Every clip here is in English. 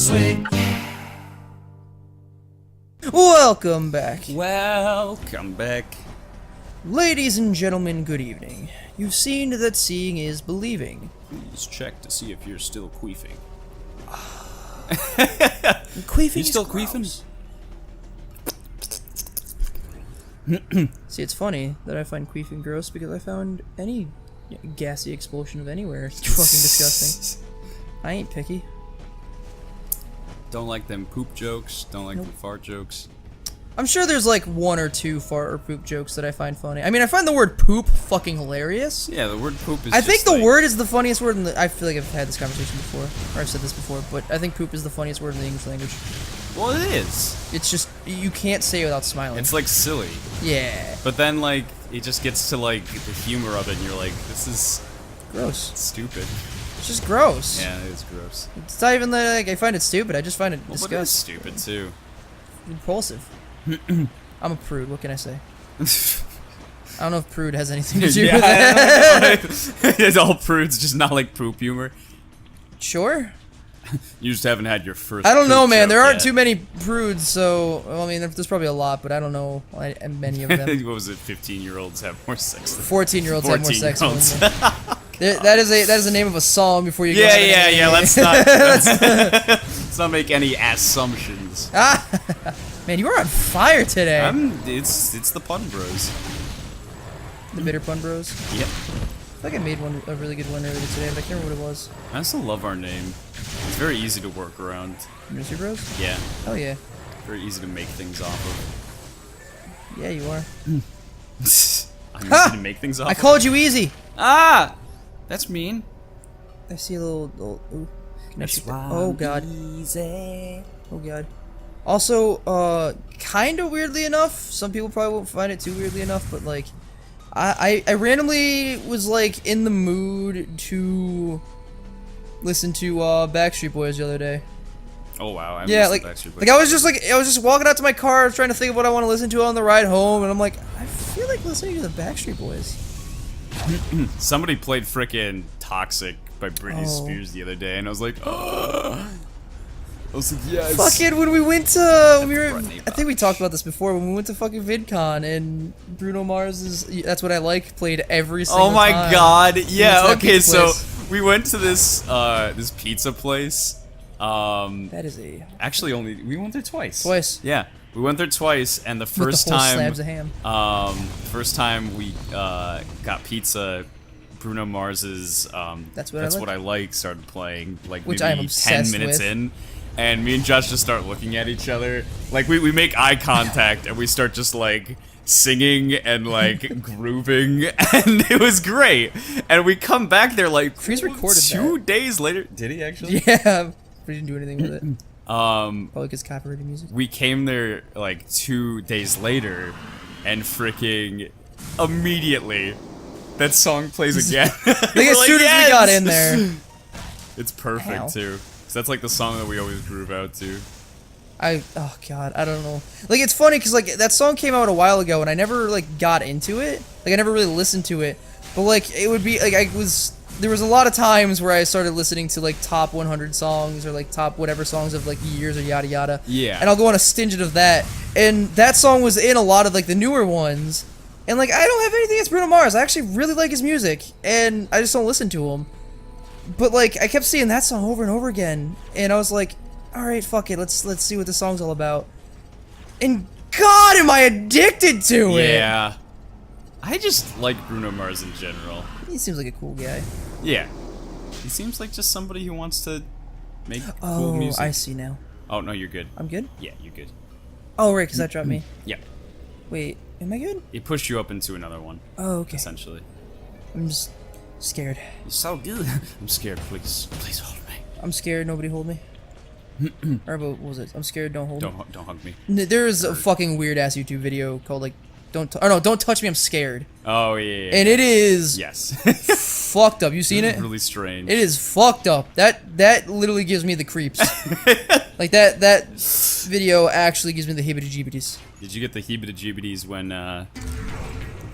Bittersweet. Welcome back. Welcome back. Ladies and gentlemen, good evening. You've seen that seeing is believing. Please check to see if you're still queefing. Queefing You is still gross. See, it's funny that I find queefing gross because I found any gassy expulsion of anywhere fucking disgusting. I ain't picky. Don't like them poop jokes. Don't like them fart jokes. I'm sure there's like one or two fart or poop jokes that I find funny. I mean, I find the word poop fucking hilarious. Yeah, the word poop is I think the like, word is the funniest word in the... I feel like I've had this conversation before, or I've said this before, but I think poop is the funniest word in the English language. Well, it is. It's just, you can't say it without smiling. It's like silly. Yeah. But then like it just gets to like the humor of it, and you're like, this is Gross. stupid. It's just gross. Yeah, it is gross. It's not even that like, I find it stupid, I just find it Well, but it is disgusting. stupid too. Repulsive. I'm a prude, what can I say? I don't know if prude has anything to do with it. It's all prudes, just not like poop humor. Sure. You just haven't had your first. I don't know, poop man. joke There aren't yet. too many prudes, so... Well, I mean, there's probably a lot, but I don't know many of them. What was it? 15-year-olds have more sex than 14-years have more sex than 14-year-olds. women. That is the name of a song before you go... Yeah. Let's not. Let's not make any assumptions. Man, you are on fire today. It's the pun bros. The Bitter Pun Bros. Yep. I think I made a really good one earlier today, but I can't remember what it was. I still love our name. It's very easy to work around. Nursery Bros? Yeah. Oh yeah. Very easy to make things off of. Yeah, you are. I'm Ha! easy to make things off I of. called you easy. Ah! That's mean. I see a little ooh. Can I shoot that? Oh god. Oh god. Also, kinda weirdly enough, some people probably won't find it too weirdly enough, but like, I randomly was like in the mood to listen to Backstreet Boys the other day. Oh wow. Yeah, like I was just walking out to my car trying to think of what I want to listen to on the ride home, and I'm like, I feel like listening to the Backstreet Boys. Somebody played frickin' Toxic by Britney Oh. Spears the other day, and I was like, oh. I was like, yes. Fucking when we went to, Britney I think we talked about this before, when we went to fucking VidCon and Bruno Mars's That's What I Like played every single time. Oh my god, yeah, that okay, pizza so place. we went to this this pizza place. That is a... Actually we went there twice. Twice. Yeah. We went there twice, and the first With the whole time slabs of ham. first time we got pizza, Bruno Mars's That's That's What I What I Like started playing like Which I am maybe 10 obsessed minutes with. in. And me and Josh just start looking at each other. Like, we make eye contact, and we start just, like, singing and, like, grooving. And it was great. And we come back there, like, Freeze recorded 2 days later. Did he, actually? Yeah, we didn't do anything with it. Um, Probably because copyrighted music. we came there, like, 2 days later, and freaking immediately, that song plays again. Like, as soon as we got in there. It's perfect, Ow. too. 'Cause that's, like, the song that we always groove out to. Oh god, I don't know. Like, it's funny because like that song came out a while ago and I never like got into it. Like, I never really listened to it. But like, it would be like there was a lot of times where I started listening to like top 100 songs or like top whatever songs of like years or yada yada. Yeah. And I'll go on a stingent of that. And that song was in a lot of like the newer ones. And like, I don't have anything against Bruno Mars. I actually really like his music, and I just don't listen to him. But like, I kept seeing that song over and over again, and I was like, all right, fuck it, let's see what this song's all about. And God, am I addicted to it? Yeah. I just like Bruno Mars in general. He seems like a cool guy. Yeah. He seems like just somebody who wants to make cool Oh, music. I see now. Oh, no, you're good. I'm good? Yeah, you're good. Oh, right, because that dropped me. Yeah. Wait, am I good? It pushed you up into another one, Oh, okay. essentially. I'm just scared. You're so good. I'm scared, please. Please hold me. I'm scared, nobody hold me. Or what was it? I'm scared, don't hold me. Don't hug me. There's a fucking weird-ass YouTube video called, like, Don't touch me, I'm scared. Oh, yeah. And it is Yes. fucked up. You seen it? Really strange. It is fucked up. That literally gives me the creeps. Like that video actually gives me the heebie-jeebies. Did you get the heebie-jeebies when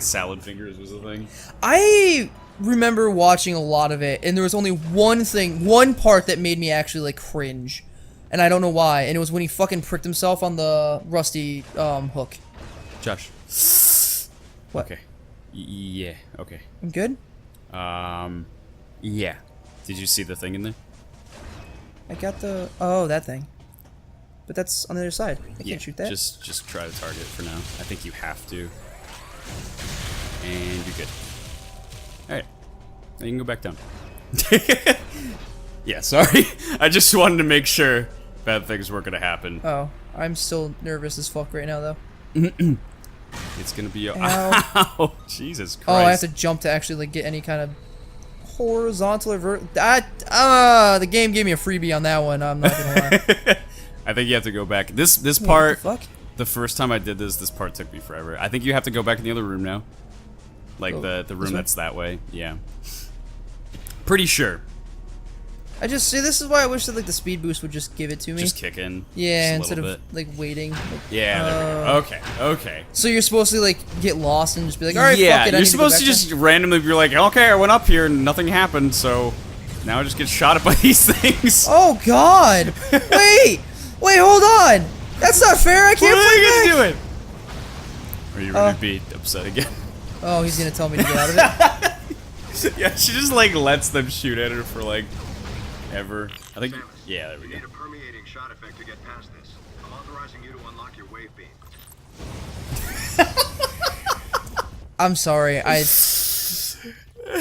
salad fingers was a thing? I remember watching a lot of it, and there was only one part that made me actually like cringe. and I don't know why. And it was when he fucking pricked himself on the rusty hook. Josh. What? Okay. Yeah. Okay. I'm good. Yeah. Did you see the thing in there? I got the that thing. But that's on the other side. I Yeah. can't shoot that. Just try to target for now. I think you have to. And you're good. All right. Now you can go back down. Yeah. Sorry. I just wanted to make sure bad things were gonna happen. Oh, I'm still nervous as fuck right now though. It's gonna be. Ow. Ow. Jesus Christ. Oh, I have to jump to actually like get any kind of horizontal or the game gave me a freebie on that one. I'm not gonna lie. I think you have to go back. This What part. the fuck? The first time I did this part took me forever. I think you have to go back in the other room now. Like Oh, the room way? that's that way. Yeah. Pretty sure. I just see this is why I wish that like the speed boost would just give it to me. Just kick in. Yeah, just a instead of little bit. like waiting. Like, Yeah. There we go. Okay. Okay. So you're supposed to like get lost and just be like, all right, Yeah. fuck it, I You're need to go supposed to back just randomly be like, okay, I went up here and nothing happened, so now I just get shot at by these things. Oh God! Wait, hold on. That's not fair. I What can't are play you back. gonna do it? Or are you gonna be upset again? Oh, he's gonna tell me to get out of it. Yeah, she just like lets them shoot at her for like ever. I think. Yeah, there we You go. need a permeating shot effect to get past this. I'm authorizing you to unlock your wave beam. I'm sorry.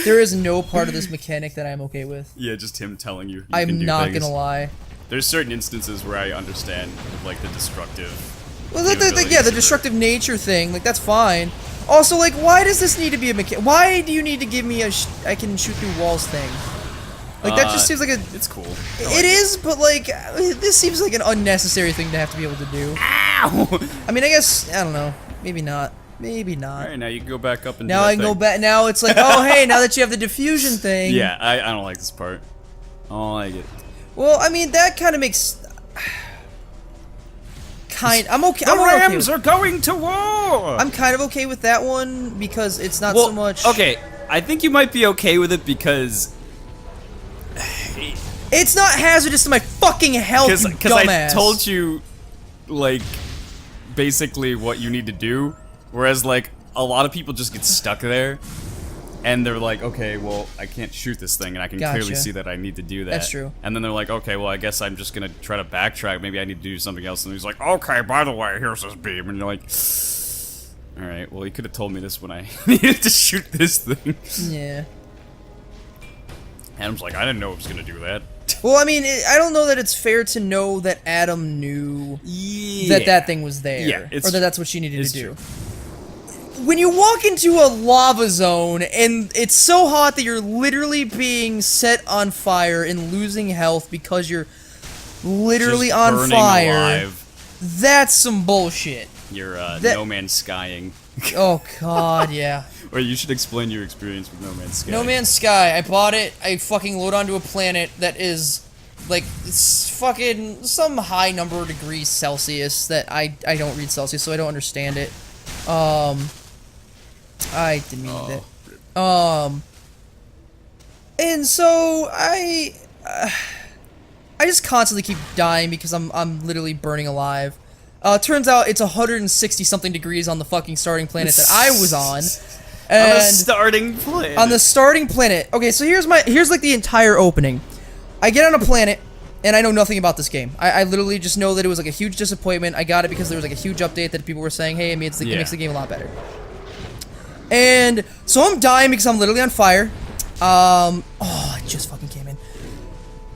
There is no part of this mechanic that I'm okay with. Yeah, just him telling you. I'm not gonna lie. There's certain instances where I understand like the destructive. Well, yeah, the capabilities of destructive nature thing, like that's fine. Also, like, why does this need to be a mechanic? Why do you need to give me a I can shoot through walls thing? Like that just seems like a. It's cool. It is, but like this seems like an unnecessary thing to have to be able to do. Ow! I mean, I guess I don't know. Maybe not. Maybe not. All right, now you can go back up and. Now do that I can go thing. back. Now it's like, oh hey, now that you have the diffusion thing. Yeah, I don't like this part. I don't like it. Well, I mean that kind of makes. I'm okay. The I'm okay Rams with, are going to war. I'm kind of okay with that one because it's not well, so much. Okay, I think you might be okay with it because. It's not hazardous to my fucking health, you Because dumbass. I told you, like, basically what you need to do, whereas like a lot of people just get stuck there, and they're like, okay, well, I can't shoot this thing, and I can clearly Gotcha. see that I need to do that. That's true. And then they're like, okay, well, I guess I'm just gonna try to backtrack. Maybe I need to do something else. And he's like, okay, by the way, here's this beam, and you're like, all right, well, you could have told me this when I needed to shoot this thing. Yeah. Adam's like, I didn't know it was gonna do that. Well, I mean, I don't know that it's fair to know that Adam knew that thing was there, Yeah, or that that's what she needed it's to do. true. When you walk into a lava zone and it's so hot that you're literally being set on fire and losing health because you're literally Just on burning fire, alive. that's some bullshit. You're That- No Man's Skying. Oh God, yeah. Or you should explain your experience with No Man's Sky. No Man's Sky. I bought it. I fucking load onto a planet that is like it's fucking some high number of degrees Celsius that I don't read Celsius, so I don't understand it. I didn't mean it. And so I just constantly keep dying because I'm literally burning alive. Turns out it's 160 something degrees on the fucking starting planet that I was on. On the And starting planet. on the starting planet. Okay, so here's like the entire opening. I get on a planet, and I know nothing about this game. I literally just know that it was like a huge disappointment. I got it because there was like a huge update that people were saying, hey, it makes the game a lot better. And so I'm dying because I'm literally on fire. Oh, it just fucking came in.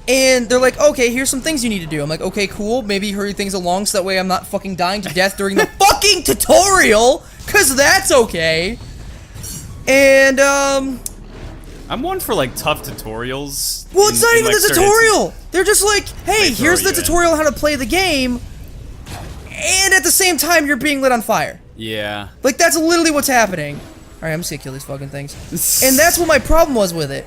And they're like, okay, here's some things you need to do. I'm like, okay, cool. Maybe hurry things along so that way I'm not fucking dying to death during the fucking tutorial, because that's okay. And, I'm one for like tough tutorials. well, it's not even like, the certain tutorial. They're just like, hey, They throw here's the you in. tutorial on how to play the game. And at the same time, you're being lit on fire. Yeah. Like, that's literally what's happening. Alright, I'm just gonna kill these fucking things. And that's what my problem was with it.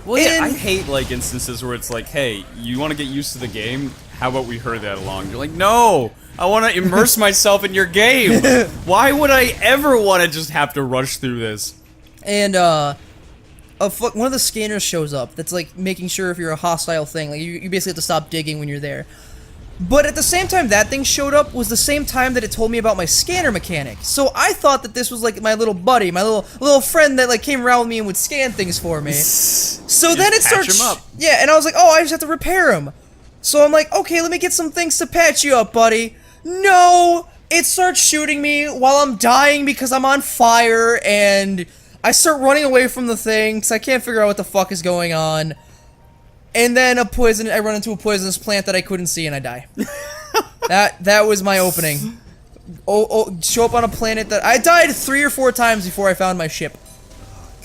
Well, yeah, I And- hate like instances where it's like, hey, you want to get used to the game? How about we hurry that along? You're like, no, I want to immerse myself in your game. Why would I ever want to just have to rush through this? And, one of the scanners shows up that's, like, making sure if you're a hostile thing. Like, you basically have to stop digging when you're there. But at the same time that thing showed up was the same time that it told me about my scanner mechanic. So I thought that this was like my little buddy, my little friend that like came around with me and would scan things for me. So then it starts, him up. yeah, and I was like, oh, I just have to repair him. So I'm like, okay, let me get some things to patch you up, buddy. No, it starts shooting me while I'm dying because I'm on fire, and I start running away from the thing because I can't figure out what the fuck is going on. And then I run into a poisonous plant that I couldn't see, and I die. that was my opening. Show up on a planet that I died 3 or 4 times before I found my ship.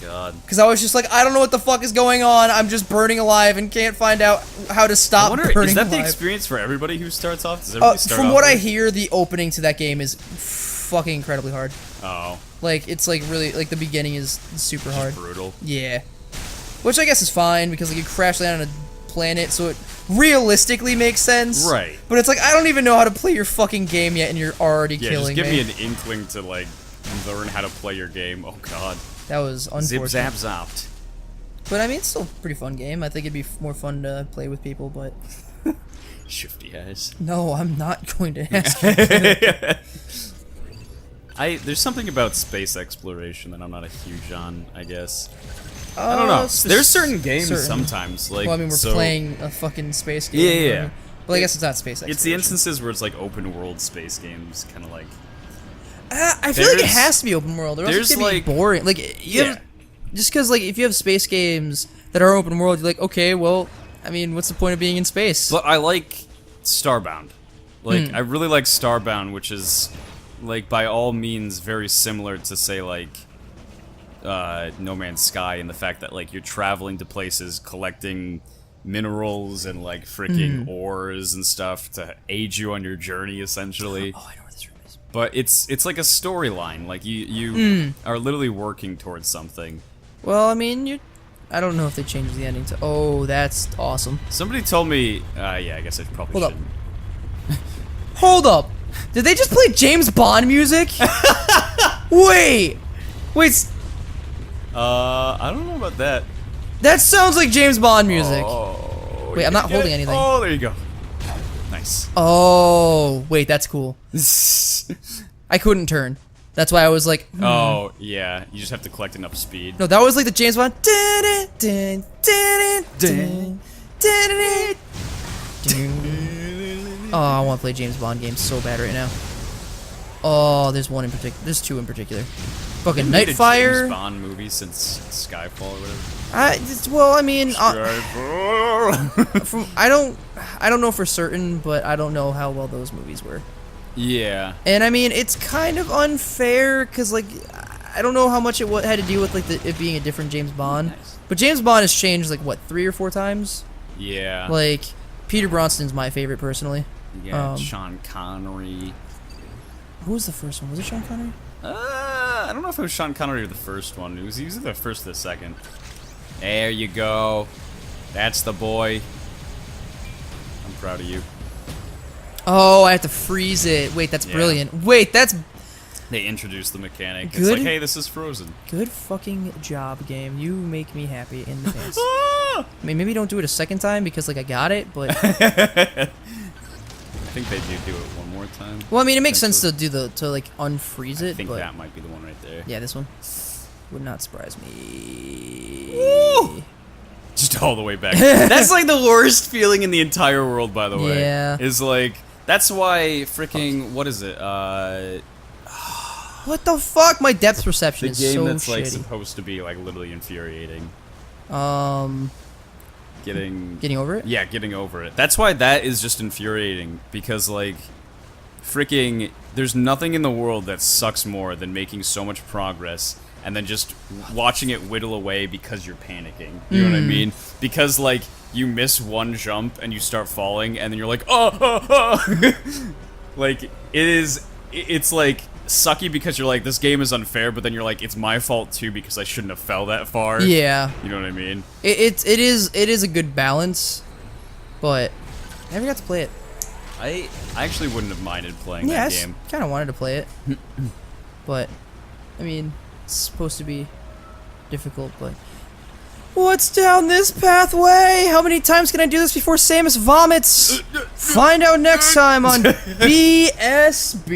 God. Because I was just like, I don't know what the fuck is going on. I'm just burning alive and can't find out how to stop burning alive. Is that the experience for everybody who starts off? Does everybody start from off what I with- hear, the opening to that game is fucking incredibly hard. Oh. Like, it's like really, like the beginning is super hard. Brutal. Yeah. Which I guess is fine, because like you crash land on a planet, so it realistically makes sense. Right. But it's like, I don't even know how to play your fucking game yet, and you're already Yeah, killing just give me. me an inkling to, like, learn how to play your game. Oh, God. That was unfortunate. Zip, zap, zopped. But I mean, it's still a pretty fun game. I think it'd be more fun to play with people, but... Shifty eyes. No, I'm not going to ask you. There's something about space exploration that I'm not a huge on, I guess. I don't know. There's certain games sometimes, like... Well, I mean, we're playing a fucking space game. Yeah. But I guess it's not space exploration. It's the instances where it's like open world space games, kind of like... I feel like it has to be open world, or else it's gonna be boring. Like, just because, like, if you have space games that are open world, you're like, okay, well, I mean, what's the point of being in space? But I like Starbound. Like, I really like Starbound, which is, like, by all means very similar to, say, like, No Man's Sky, in the fact that, like, you're traveling to places, collecting minerals and, like, freaking ores and stuff to aid you on your journey, essentially. Oh, I know where this room is. But it's like a storyline. Like, you are literally working towards something. Well, I mean, I don't know if they changed the ending to... Oh, that's awesome. Somebody told me... yeah, I guess I probably Hold up. shouldn't. Hold up. Did they just play James Bond music? Wait. I don't know about that. That sounds like James Bond music. Oh, Wait, I'm not holding anything. Oh, there you go. Nice. Oh, wait, that's cool. I couldn't turn. That's why I was like... Oh, yeah. You just have to collect enough speed. No, that was like the James Bond... Oh, I want to play James Bond games so bad right now. Oh, there's one in particular. There's 2 in particular. Fucking Nightfire. James Bond movie since Skyfall or whatever. Well, I mean, Skyfall. I don't know for certain, but I don't know how well those movies were. Yeah. And I mean, it's kind of unfair because, like, I don't know how much it had to do with like it being a different James Bond. Nice. But James Bond has changed like what 3 or 4 times. Yeah. Like Peter Bronston's my favorite personally. Yeah. Sean Connery. Who was the first one? Was it Sean Connery? I don't know if it was Sean Connery or the first one. He was either the first or the second. There you go. That's the boy. I'm proud of you. Oh, I have to freeze it. Wait, that's brilliant. Wait, that's They introduced the mechanic. It's Good. like, hey, this is Frozen. good fucking job, game. You make me happy in the pants. I mean, maybe don't do it a second time because like I got it, but I think they do it one more time. well, I mean, it makes sense to do to like unfreeze it. I think but that might be the one right there. yeah, this one would not surprise me. Woo! Just all the way back. That's like the worst feeling in the entire world, by the way. Yeah. Is like, that's why freaking, what is it? What the fuck? My depth perception The is game so that's like shitty. supposed to be like literally infuriating. Getting over it? Yeah, getting over it. That's why that is just infuriating, because like freaking there's nothing in the world that sucks more than making so much progress and then just watching it whittle away because you're panicking. You know what I mean? Because like you miss one jump and you start falling and then you're like, oh. Like it's like sucky because you're like, this game is unfair, but then you're like, it's my fault too because I shouldn't have fell that far. Yeah. You know what I mean? It is a good balance, but I never got to play it. I actually wouldn't have minded playing Yeah, that game. I kind of wanted to play it, but I mean, it's supposed to be difficult. But what's down this pathway? How many times can I do this before Samus vomits? Find out next time on BSB.